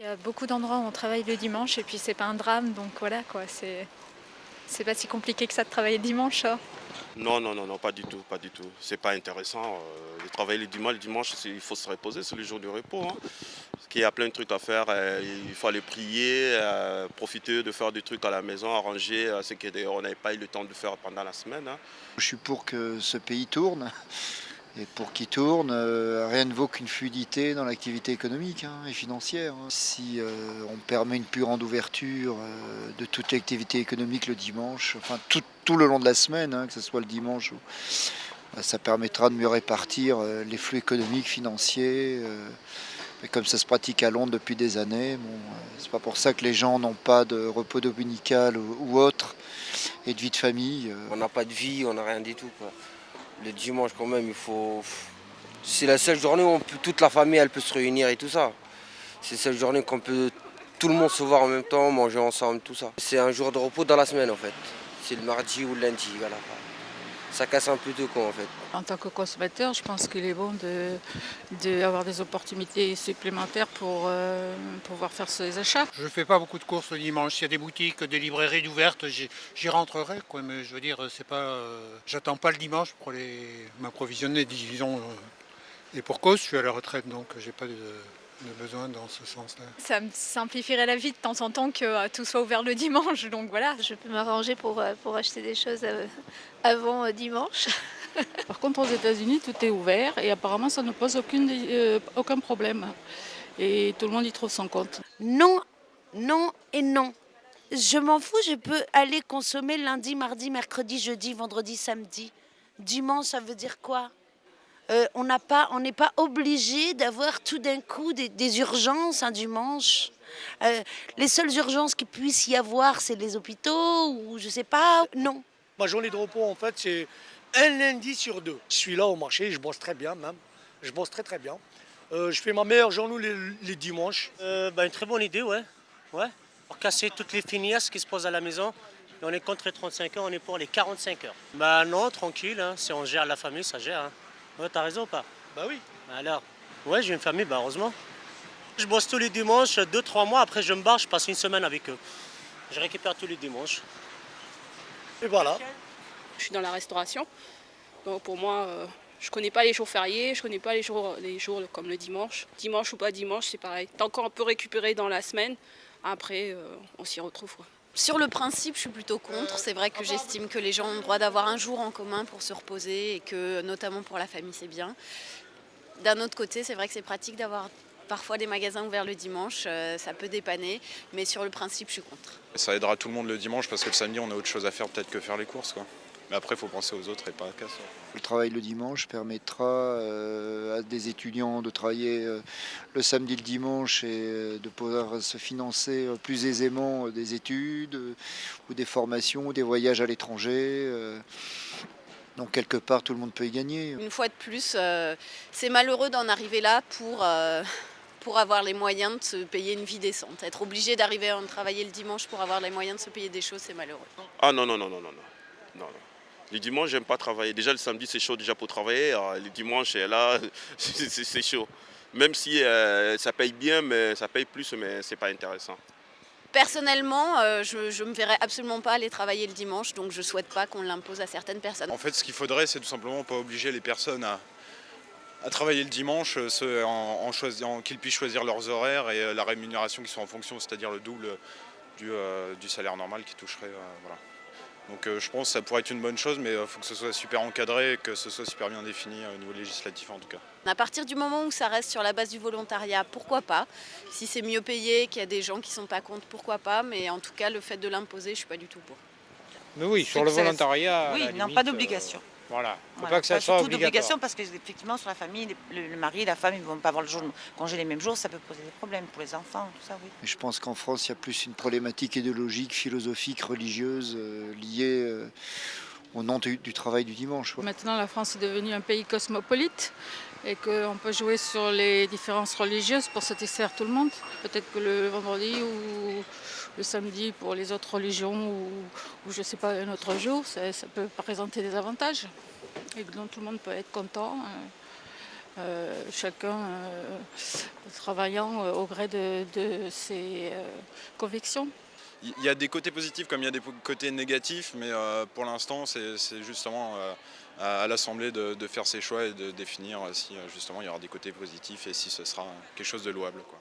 Il y a beaucoup d'endroits où on travaille le dimanche et puis c'est pas un drame, donc voilà quoi, c'est pas si compliqué que ça de travailler le dimanche, hein. Non, non, non, non, pas du tout, pas du tout. C'est pas intéressant. De travailler le dimanche, il faut se reposer, c'est le jour du repos, hein. Parce qu'il y a plein de trucs à faire. Il faut aller prier, profiter de faire des trucs à la maison, arranger ce qu'on n'avait pas eu le temps de faire pendant la semaine, hein. Je suis pour que ce pays tourne. Et pour qu'il tourne, rien ne vaut qu'une fluidité dans l'activité économique et financière. Si on permet une plus grande ouverture de toute l'activité économique le dimanche, enfin tout le long de la semaine, que ce soit le dimanche, ça permettra de mieux répartir les flux économiques, financiers. Et comme ça se pratique à Londres depuis des années, bon, c'est pas pour ça que les gens n'ont pas de repos dominical ou autre, et de vie de famille. On n'a pas de vie, on n'a rien du tout, quoi. Le dimanche quand même, il faut. C'est la seule journée où toute la famille elle peut se réunir et tout ça. C'est la seule journée qu'on peut tout le monde se voir en même temps, manger ensemble, tout ça. C'est un jour de repos dans la semaine en fait. C'est le mardi ou le lundi, voilà. Ça casse un peu de quoi en fait. En tant que consommateur, je pense qu'il est bon d'avoir des opportunités supplémentaires pour pouvoir faire ses achats. Je ne fais pas beaucoup de courses le dimanche. S'il y a des boutiques, des librairies ouvertes, j'y rentrerai, quoi. Mais je veux dire, c'est pas, j'attends pas le dimanche pour m'approvisionner, disons. Et pour cause, je suis à la retraite, donc j'ai pas de besoin dans ce sens-là. Ça me simplifierait la vie de temps en temps que tout soit ouvert le dimanche, donc voilà. Je peux m'arranger pour acheter des choses avant dimanche. Par contre, aux États-Unis, tout est ouvert et apparemment, ça ne pose aucun problème. Et tout le monde y trouve son compte. Non, non et non. Je m'en fous, je peux aller consommer lundi, mardi, mercredi, jeudi, vendredi, samedi. Dimanche, ça veut dire quoi ? On n'est pas obligé d'avoir tout d'un coup des urgences un dimanche. Les seules urgences qu'il puisse y avoir, c'est les hôpitaux ou je sais pas. Non. Ma journée de repos, en fait, c'est un lundi sur deux. Je suis là au marché, je bosse très bien même. Je bosse très très bien. Je fais ma meilleure journée les dimanches. Une très bonne idée, ouais. Pour casser toutes les finasses qui se posent à la maison. Et on est contre les 35 heures, on est pour les 45 heures. Non, tranquille, hein. Si on gère la famille, ça gère. Hein. Ouais, t'as raison ou pas? Bah oui. Alors, ouais, j'ai une famille, heureusement. Je bosse tous les dimanches, 2-3 mois, après je me barre, je passe une semaine avec eux. Je récupère tous les dimanches. Et voilà. Je suis dans la restauration, donc pour moi, je connais pas les jours fériés, je connais pas les jours comme le dimanche. Dimanche ou pas dimanche, c'est pareil. Tant qu'on peut récupérer dans la semaine, après, on s'y retrouve, quoi. Sur le principe, je suis plutôt contre. C'est vrai que j'estime que les gens ont le droit d'avoir un jour en commun pour se reposer et que, notamment pour la famille, c'est bien. D'un autre côté, c'est vrai que c'est pratique d'avoir parfois des magasins ouverts le dimanche. Ça peut dépanner, mais sur le principe, je suis contre. Ça aidera tout le monde le dimanche parce que le samedi, on a autre chose à faire peut-être que faire les courses, quoi. Mais après, il faut penser aux autres et pas qu'à soi. Le travail le dimanche permettra à des étudiants de travailler le samedi, le dimanche et de pouvoir se financer plus aisément des études ou des formations ou des voyages à l'étranger. Donc quelque part, tout le monde peut y gagner. Une fois de plus, c'est malheureux d'en arriver là pour avoir les moyens de se payer une vie décente. Être obligé d'arriver à travailler le dimanche pour avoir les moyens de se payer des choses, c'est malheureux. Ah non, non, non, non, non, non. Non, non. Le dimanche, j'aime pas travailler. Déjà, le samedi, c'est chaud déjà pour travailler. Le dimanche, là, c'est chaud. Même si ça paye bien, mais ça paye plus, mais c'est pas intéressant. Personnellement, je ne me verrais absolument pas aller travailler le dimanche, donc je ne souhaite pas qu'on l'impose à certaines personnes. En fait, ce qu'il faudrait, c'est tout simplement pas obliger les personnes à travailler le dimanche, qu'ils puissent choisir leurs horaires et la rémunération qui soit en fonction, c'est-à-dire le double du salaire normal qui toucherait. Voilà. Donc je pense que ça pourrait être une bonne chose, mais il faut que ce soit super encadré et que ce soit super bien défini au niveau législatif en tout cas. À partir du moment où ça reste sur la base du volontariat, pourquoi pas? Si c'est mieux payé, qu'il y a des gens qui ne sont pas contre, pourquoi pas? Mais en tout cas, le fait de l'imposer, je ne suis pas du tout pour. Mais oui, sur le volontariat. Oui, non, pas d'obligation. Voilà. Faut Voilà, pas que ça soit surtout obligatoire. d'obligation parce qu'effectivement, sur la famille, le mari et la femme, ils ne vont pas avoir le jour de congé les mêmes jours, ça peut poser des problèmes pour les enfants, tout ça, oui. Et je pense qu'en France, il y a plus une problématique idéologique, philosophique, religieuse liée au nom du travail du dimanche. Maintenant, la France est devenue un pays cosmopolite et qu'on peut jouer sur les différences religieuses pour satisfaire tout le monde. Peut-être que le vendredi ou le samedi pour les autres religions ou je ne sais pas, un autre jour, ça peut présenter des avantages et dont tout le monde peut être content. chacun travaillant au gré de ses convictions. Il y a des côtés positifs comme il y a des côtés négatifs, mais pour l'instant, c'est justement à l'Assemblée de faire ses choix et de définir si justement il y aura des côtés positifs et si ce sera quelque chose de louable, quoi.